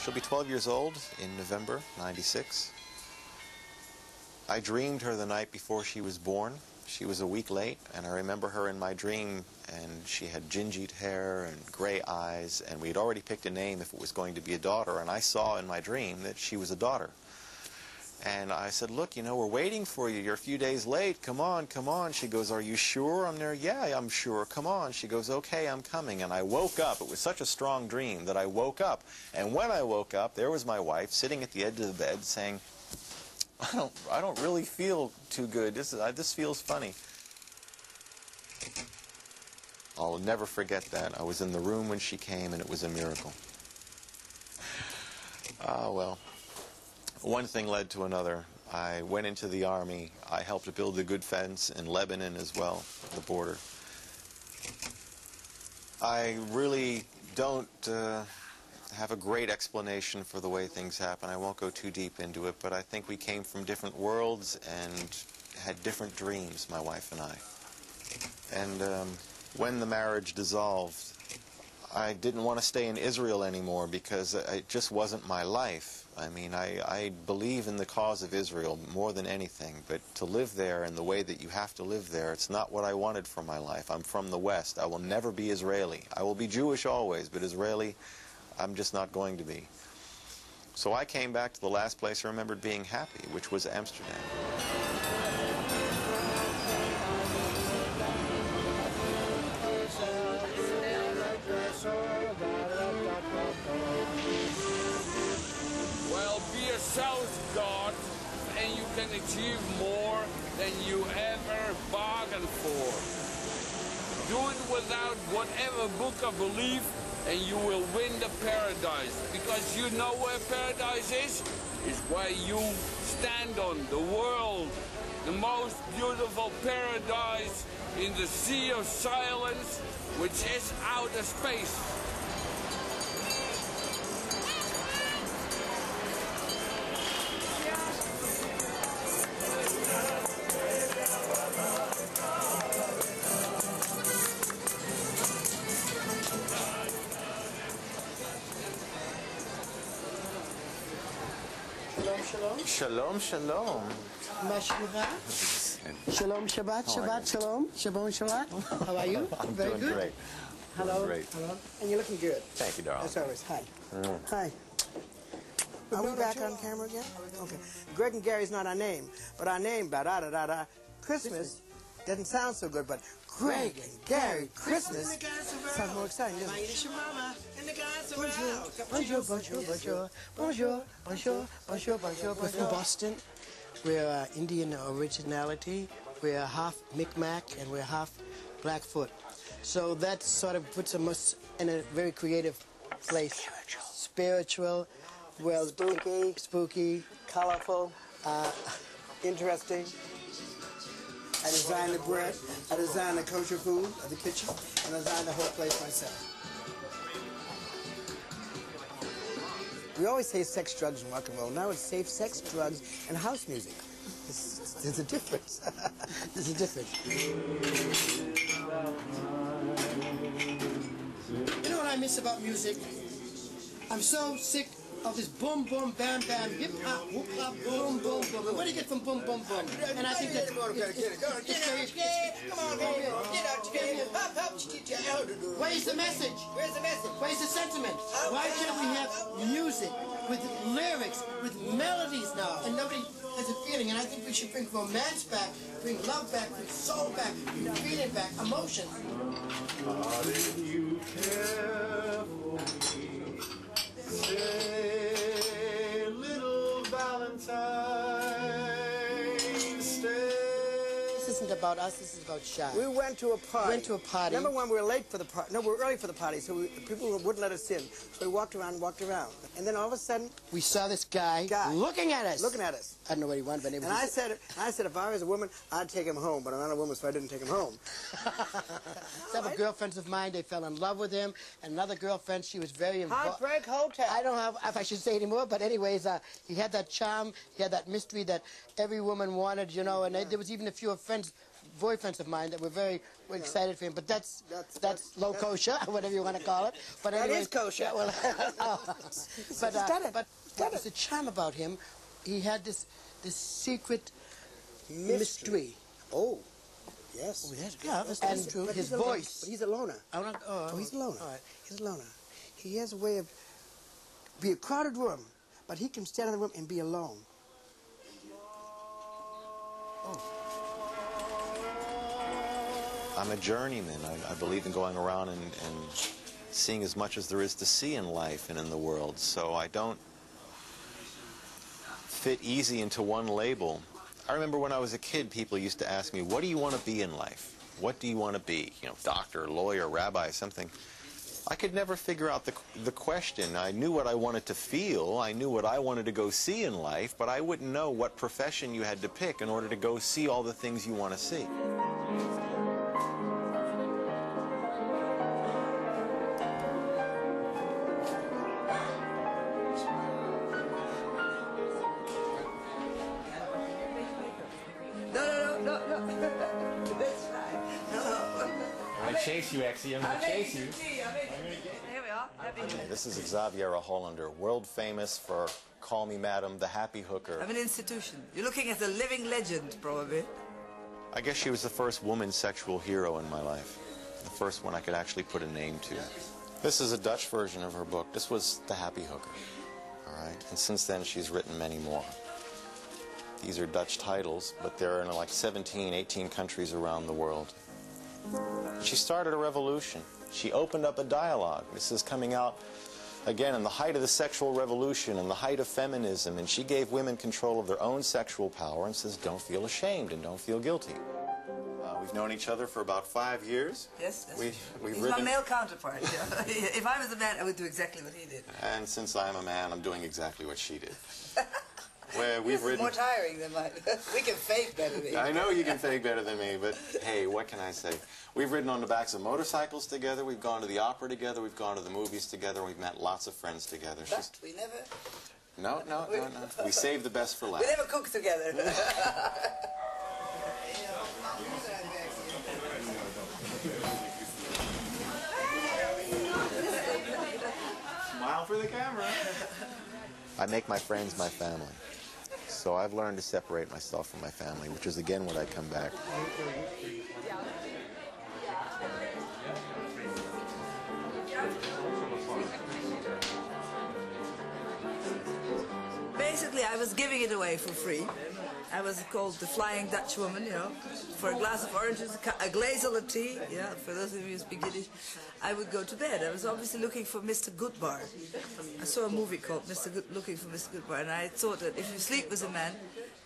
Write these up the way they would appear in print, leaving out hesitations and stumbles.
She'll be 12 years old in November, 96. I dreamed her the night before she was born. She was a week late, and I remember her in my dream, and she had gingied hair and gray eyes, and we had already picked a name if it was going to be a daughter, and I saw in my dream that she was a daughter. And I said, look, you know, we're waiting for you. You're a few days late. Come on, come on. She goes, are you sure? I'm there. Yeah, I'm sure. Come on. She goes, okay, I'm coming. And I woke up. It was such a strong dream that I woke up. And when I woke up, there was my wife sitting at the edge of the bed saying, I don't really feel too good. This feels funny. I'll never forget that. I was in the room when she came, and it was a miracle. Ah, well. One thing led to another. I went into the army. I helped to build a good fence in Lebanon as well, the border. I really don't have a great explanation for the way things happen. I won't go too deep into it, but I think we came from different worlds and had different dreams, my wife and I. And when the marriage dissolved, I didn't want to stay in Israel anymore because it just wasn't my life. I mean, I believe in the cause of Israel more than anything, but to live there in the way that you have to live there, it's not what I wanted for my life. I'm from the West. I will never be Israeli. I will be Jewish always, but Israeli, I'm just not going to be. So I came back to the last place I remembered being happy, which was Amsterdam. Well, be yourself, God, and you can achieve more than you ever bargained for. Do it without whatever book of belief, and you will win the paradise. Because you know where paradise is? It's where you stand on the world. The most beautiful paradise in the sea of silence, which is outer space. Shalom, shalom. Mashura. Shalom, Shabbat, Shabbat, Shalom. Shabbat, Shabbat. How are you? I'm Very doing good. great. Hello. Great. Hello. And you're looking good. Thank you, darling. As always. Hi. Hi. Are we back on camera again? Okay. Greg and Gary's not our name, but our name, da-da-da-da-da. Christmas doesn't sound so good, but Greg and Gary, Christmas sounds more exciting, doesn't it? Bonjour, bonjour, bonjour, bonjour, bonjour, bonjour, bonjour. We're from Boston. We're Indian originality. We're half Micmac and we're half Blackfoot. So that sort of puts us in a very creative place. Spiritual, well, spooky, colorful, interesting. I designed the bread, I designed the kosher food of the kitchen, and I designed the whole place myself. We always say sex, drugs, and rock and roll. Now it's safe sex, drugs, and house music. There's a difference. There's a difference. You know what I miss about music? I'm so sick of this boom, boom, bam, bam, hip hop, whoop hop, boom, boom, boom. Where do you get from boom, boom, boom? And I think that come on, baby, get out. Where's the message? Where's the message? Where's the sentiment? Why can't we have music with lyrics, with melodies now, and nobody has a feeling? And I think we should bring romance back, bring love back, bring soul back, bring feeling back, emotion. How did you care for me? Say, little Valentine's Day. This isn't about us, this is about Shy. We went to a party. Remember when we were late for the party? No, we were early for the party, so people wouldn't let us in. So we walked around. And then all of a sudden, we saw this guy looking at us. I don't know what he wanted, but I said, if I was a woman, I'd take him home, but I'm not a woman, so I didn't take him home. Several girlfriends of mine, they fell in love with him. And another girlfriend, she was very involved. Heartbreak Hotel. I don't know if I should say anymore, but anyways, he had that charm, he had that mystery that every woman wanted, you know, and there was even a few friends boyfriends of mine that were excited for him, but that's low kosher, whatever you want to call it. But that anyway, is kosher. Yeah, well, but what was the charm about him? He had this secret mystery. Oh, yes. Oh, yes. And true. His voice. But he's a loner. He's a loner. All right. He's a loner. He has a way of be a crowded room, but he can stand in the room and be alone. I'm a journeyman. I believe in going around and seeing as much as there is to see in life and in the world. So I don't fit easy into one label. I remember when I was a kid, people used to ask me, what do you want to be in life? What do you want to be? You know, doctor, lawyer, rabbi, something. I could never figure out the question. I knew what I wanted to feel. I knew what I wanted to go see in life, but I wouldn't know what profession you had to pick in order to go see all the things you want to see. Chase you, Exie. I'm going to chase you. Here we are. This is Xaviera Hollander, world famous for Call Me Madam, the happy hooker. I'm an institution. You're looking at a living legend, probably. I guess she was the first woman sexual hero in my life. The first one I could actually put a name to. This is a Dutch version of her book. This was the happy hooker. All right? And since then, she's written many more. These are Dutch titles, but they're in like 17, 18 countries around the world. She started a revolution. She opened up a dialogue. This is coming out, again, in the height of the sexual revolution and the height of feminism, and she gave women control of their own sexual power and says, don't feel ashamed and don't feel guilty. We've known each other for about 5 years. Yes. We've He's written... my male counterpart. Yeah. If I was a man, I would do exactly what he did. And since I'm a man, I'm doing exactly what she did. Where we've written... more tiring than mine. We can fake better than you. I know you can fake better than me, but hey, what can I say? We've ridden on the backs of motorcycles together, we've gone to the opera together, we've gone to the movies together, we've met lots of friends together. But we never... No. We saved the best for last. We never cooked together. Smile for the camera. I make my friends my family. So I've learned to separate myself from my family, which is again when I come back. Basically, I was giving it away for free. I was called the Flying Dutch Woman, you know, for a glass of oranges, a glaze of tea, yeah, for those of you who speak Yiddish, I would go to bed. I was obviously looking for Mr. Goodbar. I saw a movie called Looking for Mr. Goodbar, and I thought that if you sleep with a man,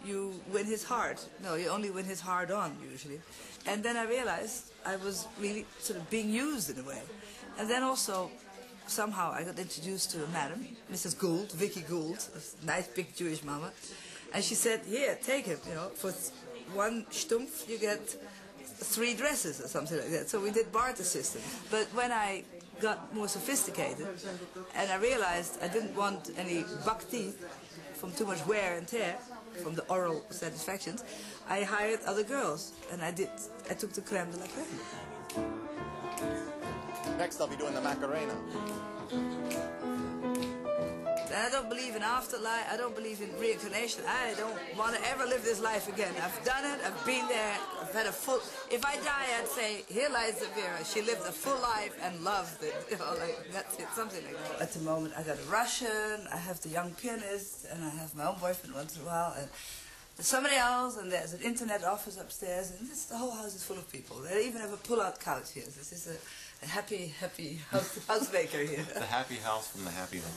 you win his heart. No, you only win his heart on, usually. And then I realized I was really sort of being used in a way. And then also, somehow I got introduced to a madam, Mrs. Gould, Vicky Gould, a nice big Jewish mama. And she said, here, take him, you know, for one stumpf you get 3 dresses or something like that. So we did barter system. But when I got more sophisticated and I realized I didn't want any buck teeth from too much wear and tear, from the oral satisfactions, I hired other girls. And I took the creme de la creme. Next I'll be doing the Macarena. And I don't believe in afterlife, I don't believe in reincarnation, I don't want to ever live this life again. I've done it, I've been there, I've had a full... If I die, I'd say, here lies Vera. She lived a full life and loved it. You know, like, that's it, something like that. At the moment, I got a Russian, I have the young pianist, and I have my own boyfriend once in a while, and there's somebody else, and there's an internet office upstairs, and the whole house is full of people. They even have a pull-out couch here. This is a happy housemaker here. The happy house from the happy home.